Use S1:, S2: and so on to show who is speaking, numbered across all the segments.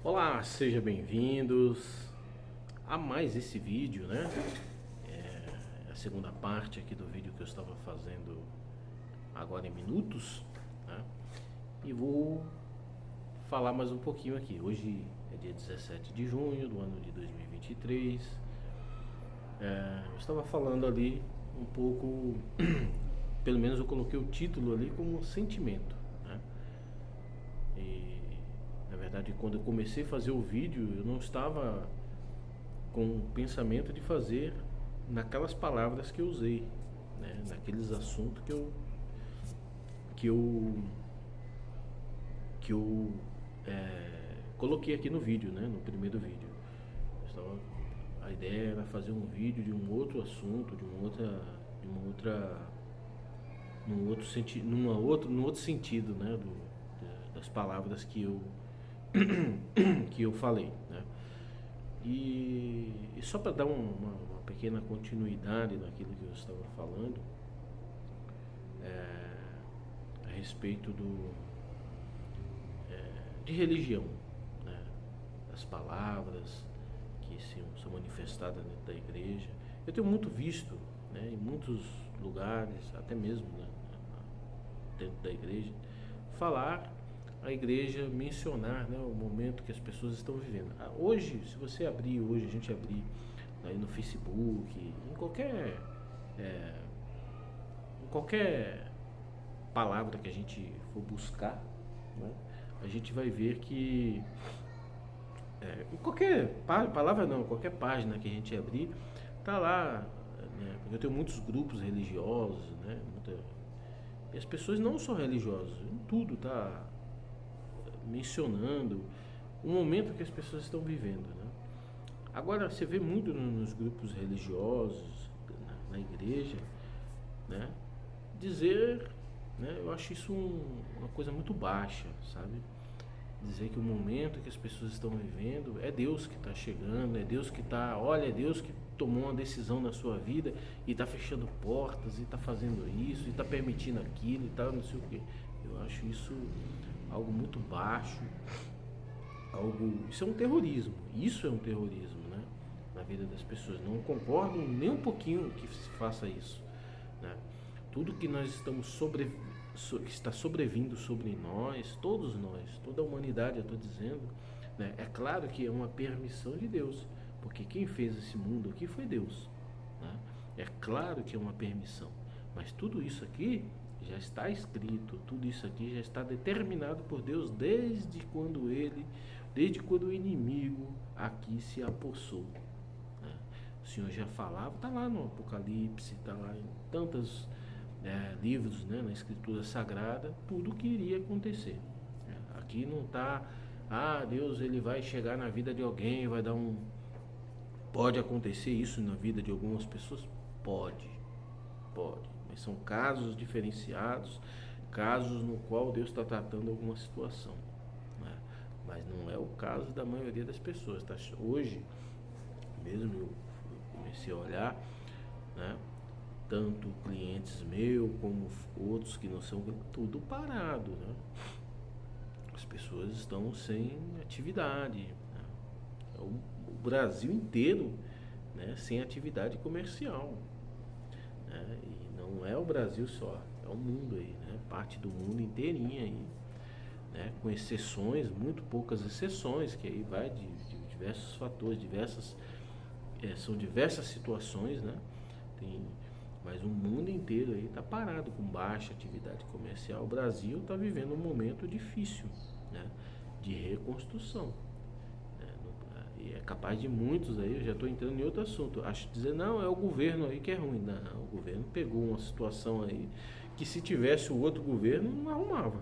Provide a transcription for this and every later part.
S1: Olá, sejam bem-vindos a mais esse vídeo, né? É a segunda parte aqui do vídeo que eu estava fazendo agora em minutos, né? E vou falar mais um pouquinho aqui. Hoje é dia 17 de junho do ano de 2023. Eu estava falando ali um pouco, pelo menos eu coloquei o título ali como sentimento, né? E na verdade, quando eu comecei a fazer o vídeo, eu não estava com o pensamento de fazer naquelas palavras que eu usei, né? Naqueles assuntos que eu que eu coloquei aqui no vídeo, né? No primeiro vídeo. Estava, a ideia era fazer um vídeo de um outro assunto, num outro sentido, né? Das palavras que eu falei, né? E só para dar uma pequena continuidade naquilo que eu estava falando, a respeito de religião, né? Das palavras que são manifestadas dentro da igreja. Eu tenho muito visto, né, em muitos lugares, até mesmo, né, dentro da igreja, falar a igreja, mencionar, né, o momento que as pessoas estão vivendo. Hoje, se você abrir, hoje a gente abrir aí no Facebook, é, em qualquer palavra que a gente for buscar, né, a gente vai ver que em qualquer palavra não, qualquer página que a gente abrir, tá lá, né, porque eu tenho muitos grupos religiosos, né, e as pessoas não são religiosas, em tudo tá mencionando o momento que as pessoas estão vivendo, né? Agora você vê muito nos grupos religiosos, na igreja, né? Dizer, né? Eu acho isso uma coisa muito baixa, sabe? Dizer que o momento que as pessoas estão vivendo é Deus que está chegando, é Deus que está, olha, é Deus que tomou uma decisão na sua vida e está fechando portas e está fazendo isso e está permitindo aquilo e tal, não sei o que. Eu acho isso algo muito baixo, isso é um terrorismo, isso é um terrorismo, né? Na vida das pessoas. Não concordo nem um pouquinho que se faça isso, né? Tudo que nós que está sobrevindo sobre nós, toda a humanidade, eu estou dizendo, né? É claro que é uma permissão de Deus, porque quem fez esse mundo aqui foi Deus, né? É claro que é uma permissão, mas tudo isso aqui já está escrito, tudo isso aqui já está determinado por Deus desde quando o inimigo aqui se apossou, né? O Senhor já falava, está lá no Apocalipse, está lá em tantos livros, né, na Escritura Sagrada, tudo o que iria acontecer. Aqui não está, Deus ele vai chegar na vida de alguém, vai dar um. Pode acontecer isso na vida de algumas pessoas? Pode, pode. Mas são casos diferenciados, casos no qual Deus está tratando alguma situação, né? Mas não é o caso da maioria das pessoas. Tá? Hoje, mesmo eu comecei a olhar, né? Tanto clientes meus como outros que não são, tudo parado, né? As pessoas estão sem atividade, né? O Brasil inteiro, né, sem atividade comercial, né? E não é o Brasil só, é o mundo aí, né? Parte do mundo inteirinha aí, né? Com exceções, muito poucas exceções, que aí vai de diversos fatores, são diversas situações, né? Tem, mas o mundo inteiro aí está parado com baixa atividade comercial. O Brasil está vivendo um momento difícil, né, de reconstrução, né? E é capaz de muitos aí, eu já estou entrando em outro assunto, acho dizer, não, é o governo aí que é ruim. Não, o governo pegou uma situação aí que se tivesse o outro governo não arrumava.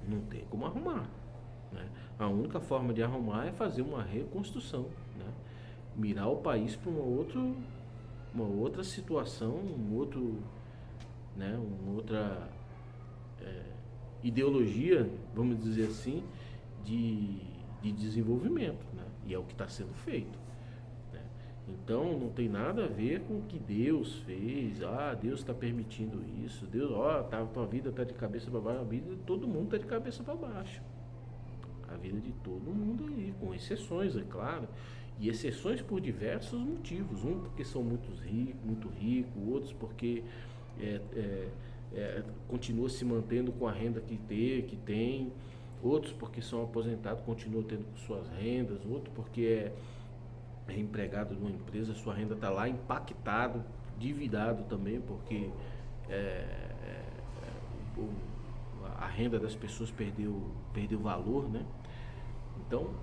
S1: Não tem como arrumar, né? A única forma de arrumar é fazer uma reconstrução, né? Mirar o país para uma outra situação, né, uma outra ideologia, vamos dizer assim, de desenvolvimento, né? E é o que está sendo feito, né? Então não tem nada a ver com o que Deus fez. Deus está permitindo isso. Deus, tua vida está de cabeça para baixo. A vida, todo mundo está de cabeça para baixo. A vida de todo mundo aí, com exceções, é claro. E exceções por diversos motivos. Um porque são muito ricos, outros porque é, é, continua se mantendo com a renda que tem, outros porque são aposentados, continuam tendo suas rendas, outro porque é empregado de uma empresa, sua renda está lá impactado, endividado também, porque é, é, o, a renda das pessoas perdeu valor, né? Então,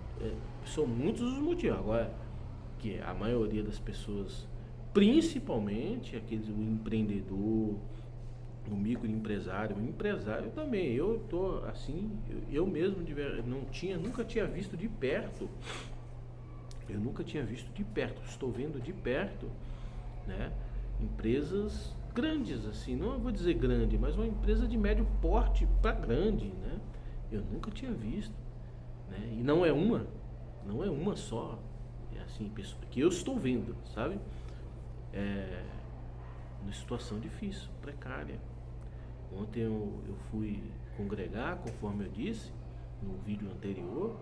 S1: são muitos os motivos. Agora, que a maioria das pessoas, principalmente aqueles, o empreendedor, o microempresário, o empresário também. Eu tô assim, eu mesmo nunca tinha visto de perto. Eu nunca tinha visto de perto. Estou vendo de perto, né? Empresas grandes assim, não vou dizer grande, mas uma empresa de médio porte para grande, né? Eu nunca tinha visto, né? E não é uma só, é assim, que eu estou vendo, sabe? Uma situação difícil, precária. Ontem eu fui congregar, conforme eu disse no vídeo anterior,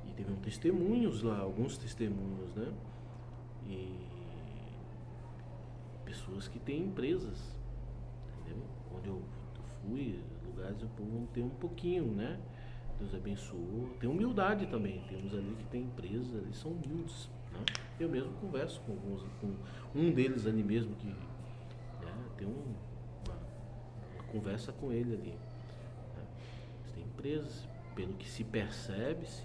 S1: e teve testemunhos lá, alguns testemunhos, né? E pessoas que têm empresas, entendeu? Onde eu fui, lugares o povo tem um pouquinho, né? Deus abençoou. Tem humildade também. Temos ali que tem empresas, ali são humildes, né? Eu mesmo converso com um deles ali mesmo que, né, tem uma conversa com ele ali, né? Tem empresas, pelo que se percebe-se,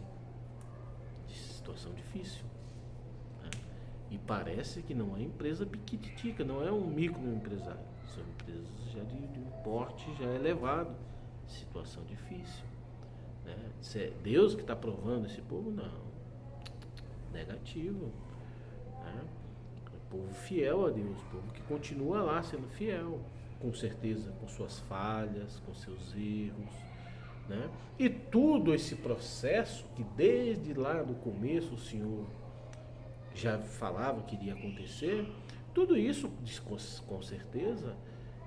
S1: de situação difícil, né? E parece que não é empresa piquititica, não é um microempresário, são empresas já de um porte já elevado, situação difícil, né? Se é Deus que está provando esse povo, não, negativo, né? É povo fiel a Deus, povo que continua lá sendo fiel, com certeza, com suas falhas, com seus erros, né? E tudo esse processo que desde lá do começo o Senhor já falava que iria acontecer, tudo isso com certeza,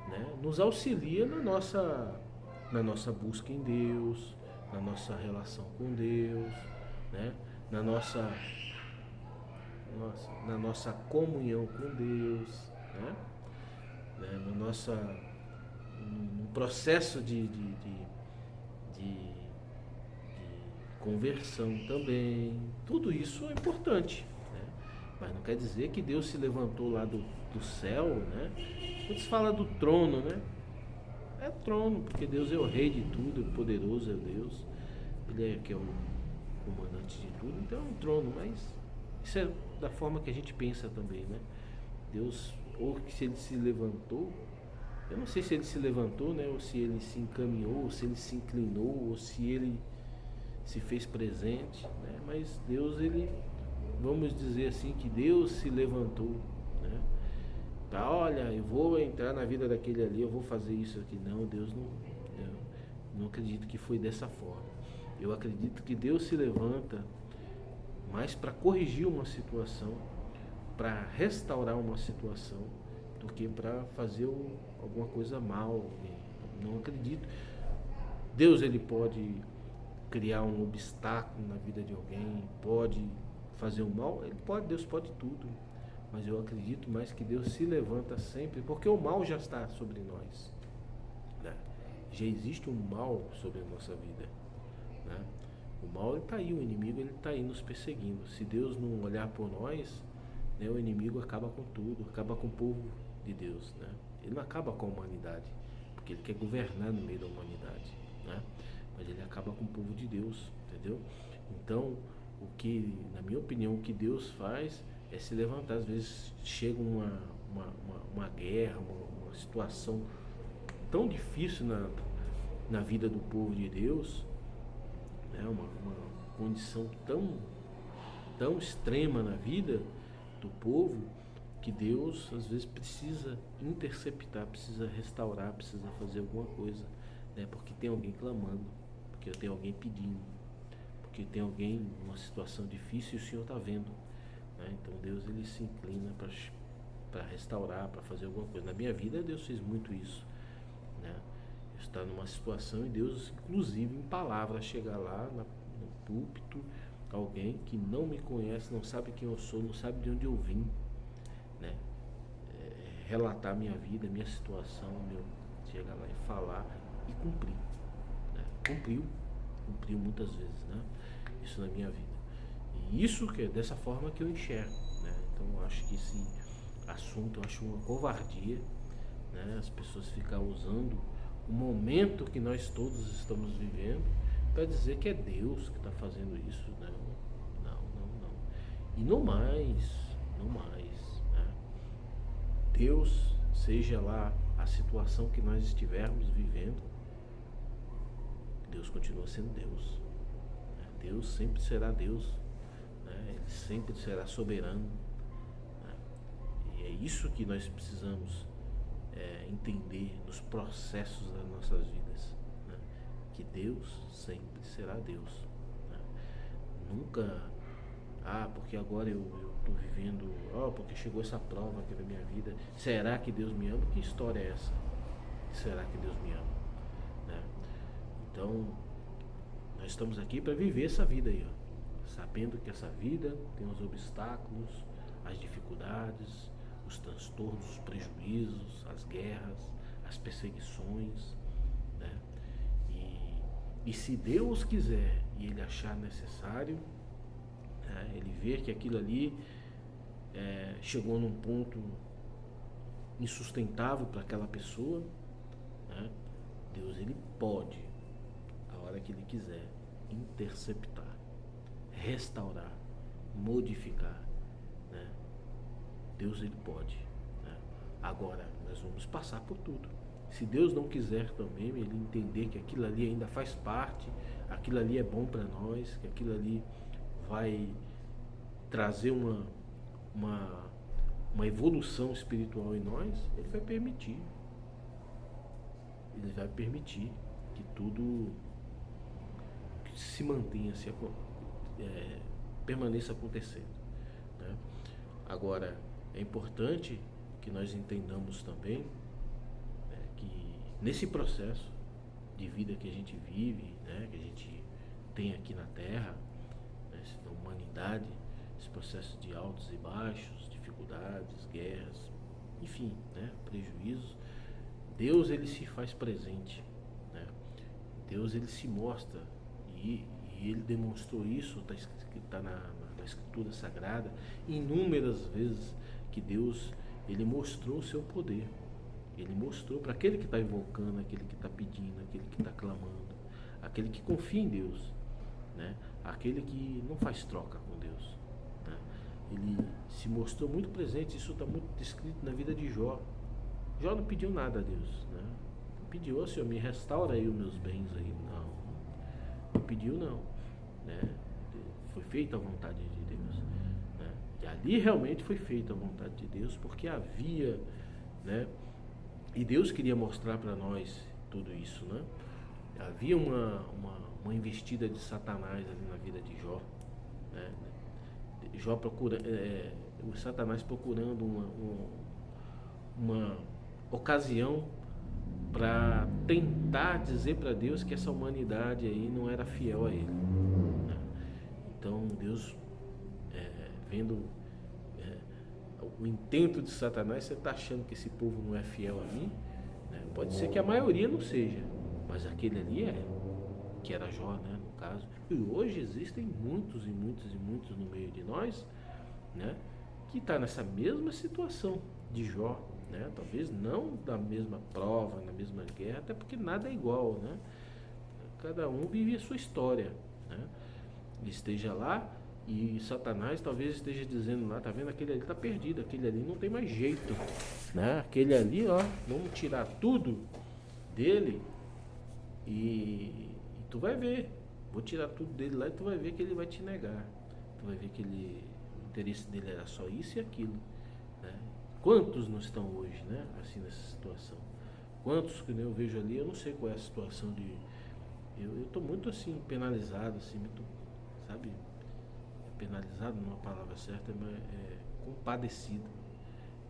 S1: né, nos auxilia na nossa busca em Deus, na nossa relação com Deus, né, na nossa comunhão com Deus, né, no processo de conversão também. Tudo isso é importante, né? Mas não quer dizer que Deus se levantou lá do céu, né? Quando se fala do trono, né? É trono, porque Deus é o rei de tudo, o poderoso é Deus. Ele é que é o comandante de tudo, então é um trono, mas isso é da forma que a gente pensa também, né? Deus, ou que se ele se levantou, eu não sei se ele se levantou, né? Ou se ele se encaminhou, ou se ele se inclinou, ou se ele se fez presente, né? Mas Deus, ele, vamos dizer assim, que Deus se levantou, né? Olha, eu vou entrar na vida daquele ali, eu vou fazer isso aqui. Não, Deus não, eu não acredito que foi dessa forma. Eu acredito que Deus se levanta mais para corrigir uma situação, para restaurar uma situação, do que para fazer alguma coisa mal. Não acredito. Deus, ele pode criar um obstáculo na vida de alguém, pode fazer o mal, Deus pode tudo. Mas eu acredito mais que Deus se levanta sempre, porque o mal já está sobre nós, né? Já existe um mal sobre a nossa vida, né? O mal está aí, o inimigo ele está aí nos perseguindo. Se Deus não olhar por nós, né, o inimigo acaba com tudo, acaba com o povo de Deus, né? Ele não acaba com a humanidade, porque ele quer governar no meio da humanidade, né? Mas ele acaba com o povo de Deus, entendeu? Então, na minha opinião, o que Deus faz é se levantar. Às vezes chega uma guerra, uma situação tão difícil na vida do povo de Deus, né? Uma condição tão extrema na vida do povo, que Deus às vezes precisa interceptar, precisa restaurar, precisa fazer alguma coisa, né? Porque tem alguém clamando, porque tem alguém pedindo, porque tem alguém numa situação difícil e o Senhor está vendo, né? Então Deus, ele se inclina para restaurar, para fazer alguma coisa. Na minha vida Deus fez muito isso, né? Está numa situação e Deus, inclusive em palavras, chegar lá no púlpito, alguém que não me conhece, não sabe quem eu sou, não sabe de onde eu vim, né? Relatar minha vida, minha situação, chegar lá e falar e cumprir, né? Cumpriu muitas vezes, né? Isso na minha vida. E isso que é dessa forma que eu enxergo, né? Então eu acho que esse assunto, eu acho uma covardia, né? As pessoas ficar usando o momento que nós todos estamos vivendo para dizer que é Deus que está fazendo isso. Não. E não mais, né? Deus, seja lá a situação que nós estivermos vivendo, Deus continua sendo Deus, né? Deus sempre será Deus, né? Ele sempre será soberano, né? E é isso que nós precisamos entender nos processos das nossas vidas, né? Que Deus sempre será Deus, né? Nunca, porque agora eu estou vivendo, porque chegou essa prova aqui na minha vida, será que Deus me ama? Que história é essa? Será que Deus me ama, né? Então nós estamos aqui para viver essa vida aí, sabendo que essa vida tem os obstáculos, as dificuldades, os transtornos, os prejuízos, as guerras, as perseguições, né? E se Deus quiser e Ele achar necessário, né, Ele ver que aquilo ali chegou num ponto insustentável para aquela pessoa, né, Deus Ele pode, a hora que Ele quiser, interceptar, restaurar, modificar, né? Deus Ele pode, né? Agora nós vamos passar por tudo. Se Deus não quiser também, Ele entender que aquilo ali ainda faz parte, aquilo ali é bom para nós, que aquilo ali vai trazer uma evolução espiritual em nós, Ele vai permitir. Ele vai permitir que tudo se mantenha, permaneça acontecendo, né? Agora, é importante que nós entendamos também, né, que nesse processo de vida que a gente vive, né, que a gente tem aqui na Terra, né, na humanidade, esse processo de altos e baixos, dificuldades, guerras, enfim, né, prejuízos, Deus Ele se faz presente, né? Deus Ele se mostra e Ele demonstrou isso, está na Escritura Sagrada, inúmeras vezes que Deus Ele mostrou o seu poder. Ele mostrou para aquele que está invocando, aquele que está pedindo, aquele que está clamando, aquele que confia em Deus, né? Aquele que não faz troca com Deus, né? Ele se mostrou muito presente. Isso está muito descrito na vida de Jó. Jó não pediu nada a Deus, né? Não pediu, Senhor, me restaura aí os meus bens aí. Não pediu não, né? Foi feita a vontade de Deus, né? E ali realmente foi feita a vontade de Deus, porque havia, né? E Deus queria mostrar para nós tudo isso, né? Havia uma investida de Satanás ali na vida de Jó, né? Jó o Satanás procurando uma ocasião para tentar dizer para Deus que essa humanidade aí não era fiel a Ele, né? Então Deus, vendo o intento de Satanás, você está achando que esse povo não é fiel a mim, né? Pode ser que a maioria não seja, mas aquele ali que era Jó, né, no caso. E hoje existem muitos no meio de nós, né, que está nessa mesma situação de Jó, né? Talvez não da mesma prova, na mesma guerra, até porque nada é igual, né? Cada um vive a sua história, né? Esteja lá e Satanás talvez esteja dizendo lá, tá vendo, aquele ali tá perdido, aquele ali não tem mais jeito, né? Aquele ali, vamos tirar tudo dele e tu vai ver, vou tirar tudo dele lá e tu vai ver que ele vai te negar, tu vai ver que o interesse dele era só isso e aquilo, né? Quantos não estão hoje, né, assim, nessa situação? Quantos que eu vejo ali, eu não sei qual é a situação de... Eu estou muito assim, penalizado, assim, muito, sabe? Penalizado não é a palavra certa, mas compadecido,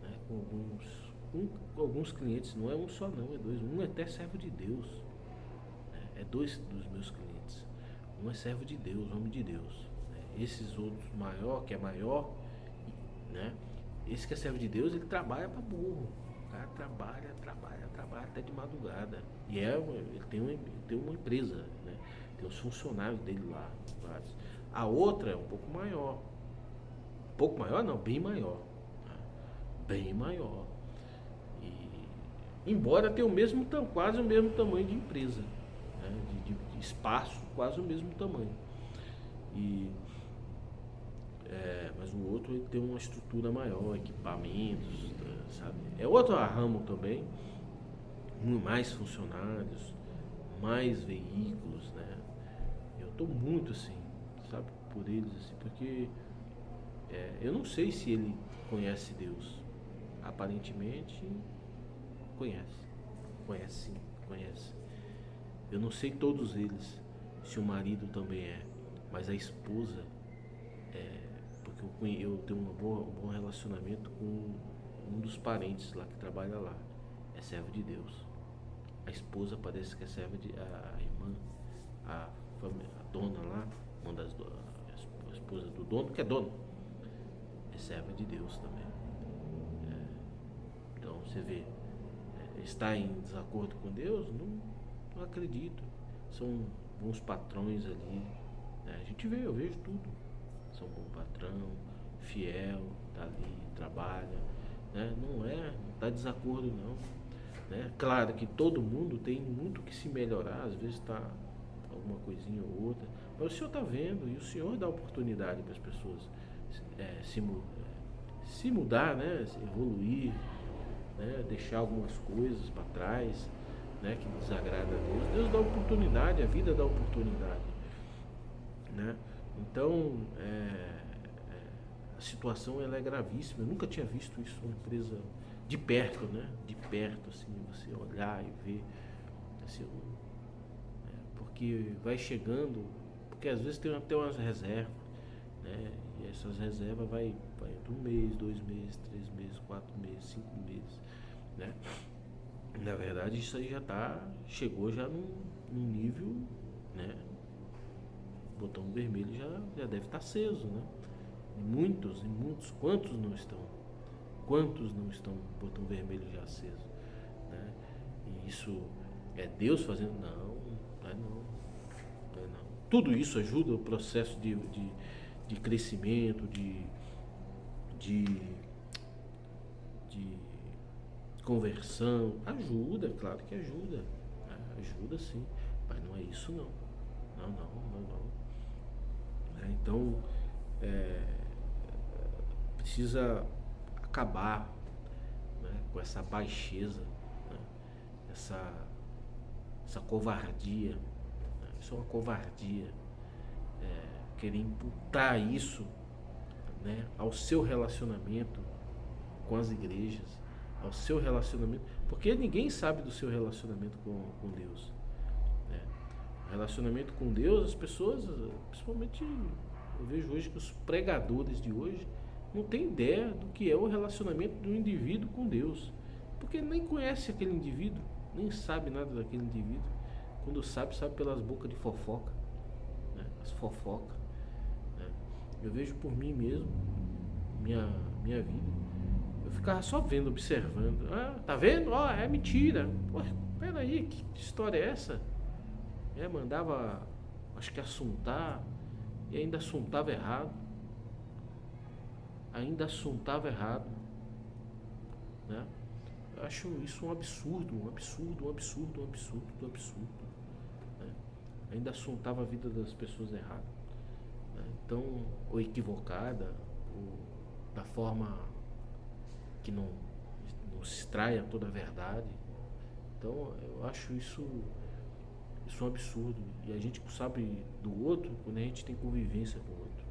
S1: né, com alguns clientes. Não é um só não, é dois. Um é até servo de Deus, né? É dois dos meus clientes. Um é servo de Deus, homem de Deus, né? Esses outros maior, que é maior, né? Esse que é servo de Deus, ele trabalha para burro. O cara trabalha até de madrugada. E ele tem uma empresa, né? Tem os funcionários dele lá, vários. A outra é um pouco maior. Um pouco maior não, bem maior. Né? Bem maior. E embora tenha quase o mesmo tamanho de empresa, né? De espaço, quase o mesmo tamanho. Mas o outro ele tem uma estrutura maior, equipamentos, sabe? É outro ramo também, mais funcionários, mais veículos, né? Eu estou muito assim, sabe, por eles, assim, porque eu não sei se ele conhece Deus. Aparentemente conhece. Conhece sim, conhece. Eu não sei todos eles, se o marido também é, mas a esposa porque eu tenho um bom relacionamento com um dos parentes lá que trabalha lá. É servo de Deus. A esposa parece que é serva de. A irmã, a dona lá, a esposa do dono, que é dono, é serva de Deus também. Então você vê, está em desacordo com Deus? Não acredito. São bons patrões ali. A gente vê, eu vejo tudo. São bom patrão, fiel, tá ali, trabalha, né? Não tá desacordo não, né? Claro que todo mundo tem muito que se melhorar, às vezes tá alguma coisinha ou outra, mas o Senhor tá vendo e o Senhor dá oportunidade para as pessoas se mudar, né? Se evoluir, né? Deixar algumas coisas para trás, né? Que desagrada a Deus. Deus dá oportunidade, a vida dá oportunidade, né? Então, a situação ela é gravíssima. Eu nunca tinha visto isso numa empresa de perto, né? De perto, assim, você olhar e ver. Assim, porque vai chegando, porque às vezes tem até umas reservas, né? E essas reservas vai de 1 mês, 2 meses, 3 meses, 4 meses, 5 meses, né? Na verdade, isso aí chegou já num nível, né? O botão vermelho já deve estar aceso, né? E muitos, quantos não estão? Quantos não estão com o botão vermelho já aceso, né? E isso é Deus fazendo? Não é não. Tudo isso ajuda o processo de crescimento, de conversão. Ajuda, claro que ajuda. Né? Ajuda sim, mas não é isso não. Não. Então, precisa acabar, né, com essa baixeza, né, essa covardia. Né, isso é uma covardia. Querer imputar isso, né, ao seu relacionamento com as igrejas, ao seu relacionamento, porque ninguém sabe do seu relacionamento com Deus. Né? Relacionamento com Deus, as pessoas, principalmente eu vejo hoje que os pregadores de hoje não têm ideia do que é o relacionamento do indivíduo com Deus, porque nem conhece aquele indivíduo, nem sabe nada daquele indivíduo. Quando sabe pelas bocas de fofoca, né? As fofocas, né? Eu vejo por mim mesmo, minha vida, eu ficava só vendo, observando. Tá vendo? É mentira. Pô, peraí, que história é essa? Mandava, acho que assuntar, e ainda assuntava errado. Né? Eu acho isso um absurdo. Né? Ainda assuntava a vida das pessoas errado. Né? Então, ou equivocada, ou da forma que não se extraia toda a verdade. Então, eu acho isso um absurdo. E a gente sabe do outro quando a gente tem convivência com o outro.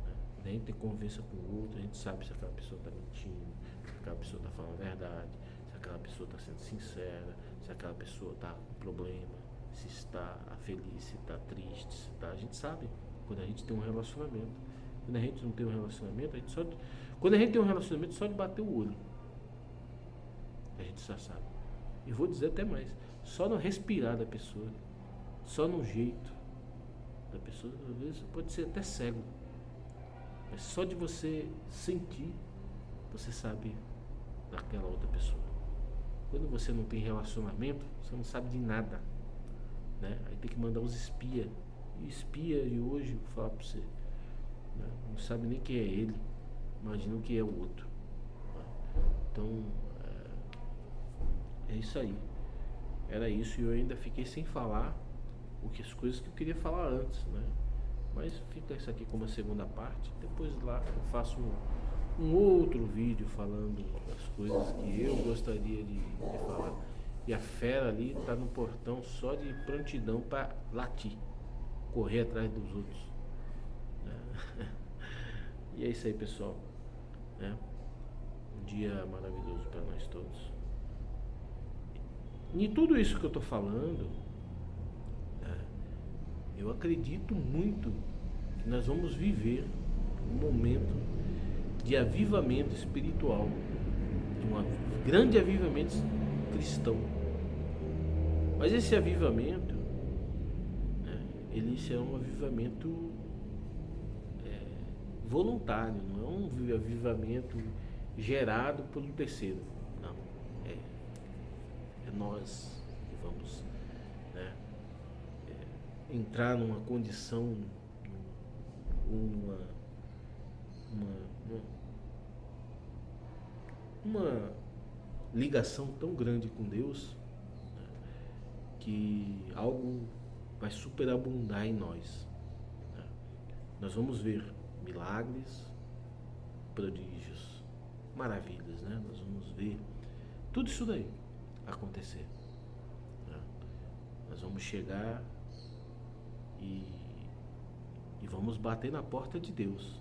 S1: Né? Quando a gente tem convivência com o outro, a gente sabe se aquela pessoa está mentindo, se aquela pessoa está falando a verdade, se aquela pessoa está sendo sincera, se aquela pessoa está com problema, se está feliz, se está triste, se está... A gente sabe quando a gente tem um relacionamento. Quando a gente não tem um relacionamento, quando a gente tem um relacionamento, só de bater o olho, a gente já sabe. E vou dizer até mais, só no respirar da pessoa, só no jeito, A pessoa, às vezes, pode ser até cego. Mas só de você sentir, você sabe daquela outra pessoa. Quando você não tem relacionamento, você não sabe de nada, né? Aí tem que mandar os espia. E espia de hoje, vou falar para você, né? Não sabe nem quem é ele. Imagina quem é o outro. Então, é isso aí. Era isso, e eu ainda fiquei sem falar as coisas que eu queria falar antes, né? Mas fica isso aqui como a segunda parte. Depois lá eu faço um outro vídeo falando as coisas que eu gostaria de falar. E a fera ali está no portão só de prontidão para latir, correr atrás dos outros, né? E é isso aí, pessoal, né? Um dia maravilhoso para nós todos. E tudo isso que eu estou falando, né, eu acredito muito que nós vamos viver um momento de avivamento espiritual, de um grande avivamento cristão. Mas esse avivamento, né, ele será um avivamento voluntário, não é um avivamento gerado por um terceiro. Não, é nós que vamos, né, entrar numa condição, uma ligação tão grande com Deus, né, que algo vai superabundar em nós, né? Nós vamos ver milagres, prodígios, maravilhas, né? Nós vamos ver tudo isso daí acontecer, né? Nós vamos chegar e vamos bater na porta de Deus,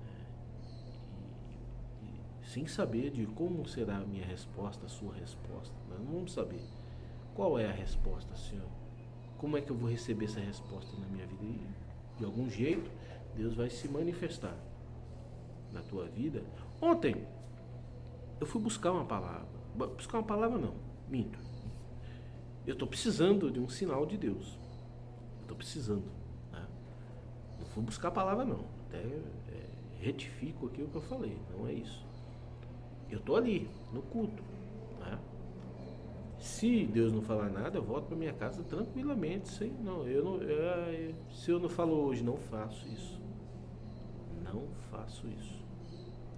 S1: né? E sem saber de como será a minha resposta, a sua resposta. Nós não vamos saber qual é a resposta, Senhor. Como é que eu vou receber essa resposta na minha vida? E, de algum jeito, Deus vai se manifestar na tua vida. Ontem eu fui buscar uma palavra. Buscar uma palavra não, minto. Eu estou precisando de um sinal de Deus. Eu estou precisando, né? Não fui buscar a palavra não. Até retifico aqui o que eu falei. Não é isso. Eu estou ali, no culto, né? Se Deus não falar nada, eu volto para minha casa tranquilamente. Se eu não falo hoje, não faço isso. Não faço isso,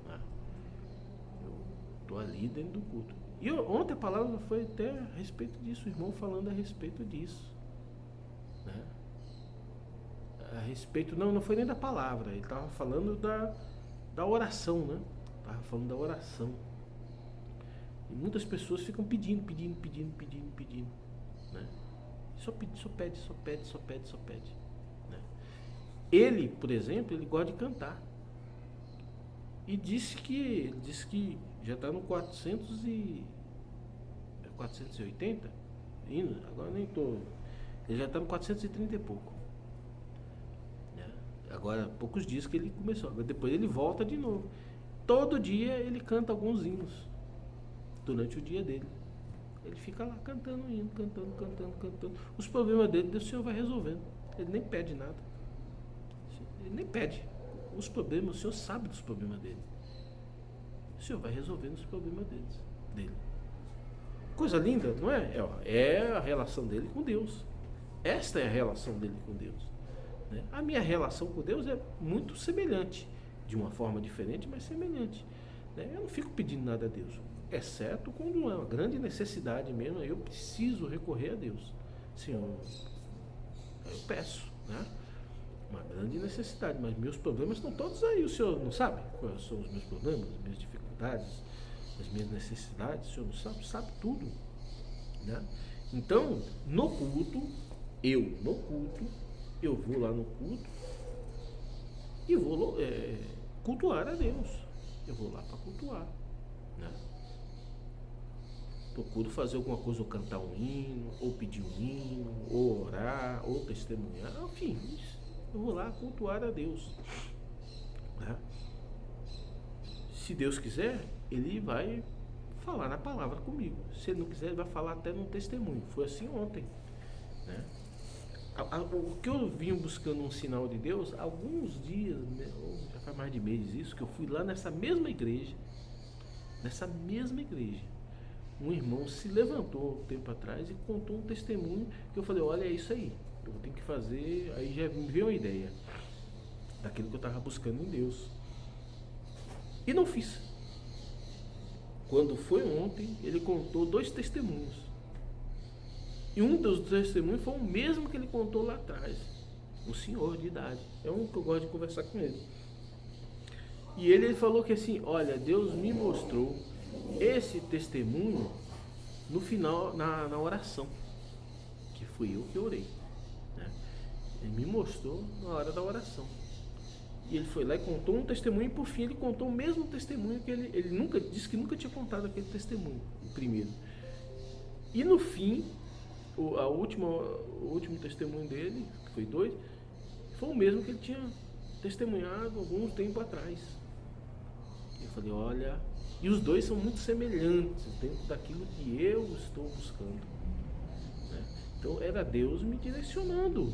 S1: né? Eu estou ali dentro do culto. E ontem a palavra foi até a respeito disso, o irmão falando a respeito disso, né? A respeito, não foi nem da palavra, ele estava falando da oração, né? Estava falando da oração. E muitas pessoas ficam pedindo, né? Só pede, né? Ele, por exemplo, ele gosta de cantar. E disse que já está no 480, indo, agora nem estou. Ele já está no 430 e pouco, né? Agora, poucos dias que ele começou. Depois ele volta de novo. Todo dia ele canta alguns hinos durante o dia dele. Ele fica lá cantando, cantando. Os problemas dele, o Senhor vai resolvendo. Ele nem pede nada. Ele nem pede. Os problemas, o Senhor sabe dos problemas dele. O Senhor vai resolvendo os problemas dele. Coisa linda, não é? É a relação dele com Deus. Esta é a relação dele com Deus, né? A minha relação com Deus é muito semelhante. De uma forma diferente, mas semelhante, né? Eu não fico pedindo nada a Deus, exceto quando é uma grande necessidade mesmo. Eu preciso recorrer a Deus. Senhor, eu peço, né? Uma grande necessidade, mas meus problemas estão todos aí. O Senhor não sabe quais são os meus problemas, as minhas dificuldades, as minhas necessidades? O Senhor não sabe tudo, né? Então, no culto, eu vou lá no culto e vou cultuar a Deus. Eu vou lá para cultuar, né? Procuro fazer alguma coisa, ou cantar um hino, ou pedir um hino, ou orar, ou testemunhar, enfim, eu vou lá cultuar a Deus, né? Se Deus quiser, Ele vai falar na palavra comigo. Se Ele não quiser, Ele vai falar até no testemunho. Foi assim ontem, né? O que eu vim buscando um sinal de Deus, alguns dias, né, já faz mais de meses isso, que eu fui lá nessa mesma igreja, um irmão se levantou um tempo atrás e contou um testemunho que eu falei, olha, é isso aí, eu vou ter que fazer, aí já me veio uma ideia daquilo que eu estava buscando em Deus. E não fiz. Quando foi ontem, ele contou 2 testemunhos. E um dos testemunhos foi o mesmo que ele contou lá atrás. Um senhor de idade. É um que eu gosto de conversar com ele. E ele falou que assim, olha, Deus me mostrou esse testemunho no final, na oração. Que fui eu que orei. Né? Ele me mostrou na hora da oração. E ele foi lá e contou um testemunho, e por fim ele contou o mesmo testemunho que ele nunca disse que nunca tinha contado aquele testemunho, o primeiro. E no fim, o último testemunho dele, que foi 2, foi o mesmo que ele tinha testemunhado algum tempo atrás. Eu falei, olha, e os 2 são muito semelhantes dentro daquilo que eu estou buscando. Né? Então era Deus me direcionando.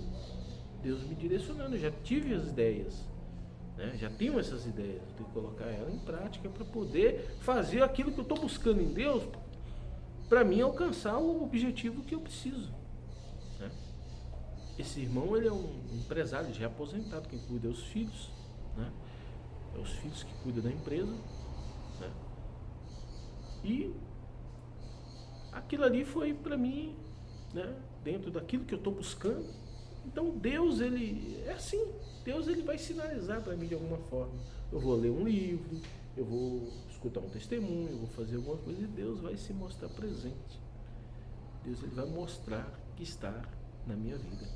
S1: Eu já tive as ideias. Né? Já tenho essas ideias, eu tenho que colocar ela em prática para poder fazer aquilo que eu estou buscando em Deus, para mim alcançar o objetivo que eu preciso. Né? Esse irmão, ele é um empresário, já é aposentado, quem cuida é os filhos, né? É os filhos que cuidam da empresa, né? E aquilo ali foi para mim, né, dentro daquilo que eu estou buscando. Então Deus, ele é assim, Deus, ele vai sinalizar para mim de alguma forma. Eu vou ler um livro, eu vou escutar um testemunho, eu vou fazer alguma coisa e Deus vai se mostrar presente. Deus, ele vai mostrar que está na minha vida,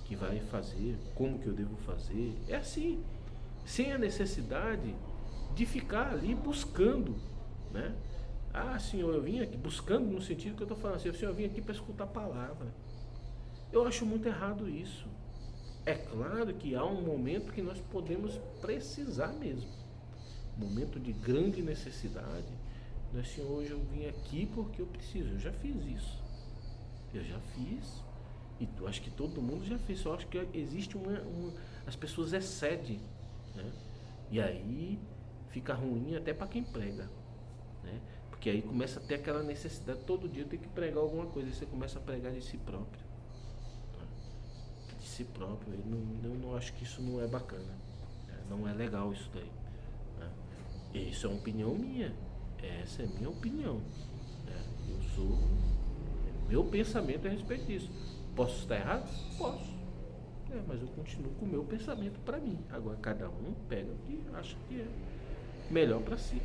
S1: que vai fazer, como que eu devo fazer. É assim, sem a necessidade de ficar ali buscando, né? Ah, Senhor, eu vim aqui buscando no sentido que eu estou falando assim, Senhor, eu vim aqui para escutar a palavra. Eu acho muito errado isso. É claro que há um momento que nós podemos precisar mesmo. Momento de grande necessidade. Mas, Senhor, hoje eu vim aqui porque eu preciso. Eu já fiz isso. Eu já fiz. E eu acho que todo mundo já fez. Só acho que existe as pessoas excedem. Né? E aí fica ruim até para quem prega. Né? Porque aí começa a ter aquela necessidade. Todo dia eu tenho que pregar alguma coisa. E você começa a pregar de si próprio. Si próprio, eu não acho que isso não é bacana, né? Não é legal isso daí, né? Isso é uma opinião minha, essa é minha opinião, né? Meu pensamento a respeito disso. Posso estar errado? Posso, mas eu continuo com o meu pensamento para mim. Agora cada um pega o que acha que é melhor para si,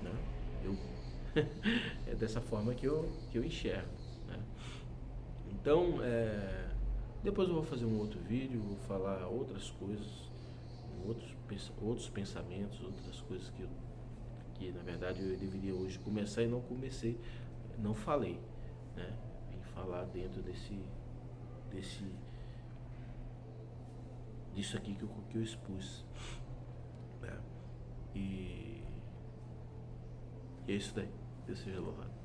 S1: né? É dessa forma que eu enxergo, né? Então, depois eu vou fazer um outro vídeo, vou falar outras coisas, outros pensamentos, outras coisas que na verdade eu deveria hoje começar e não comecei, não falei, né? Vim falar dentro disso aqui que eu expus, né? E é isso daí. Deus seja louvado.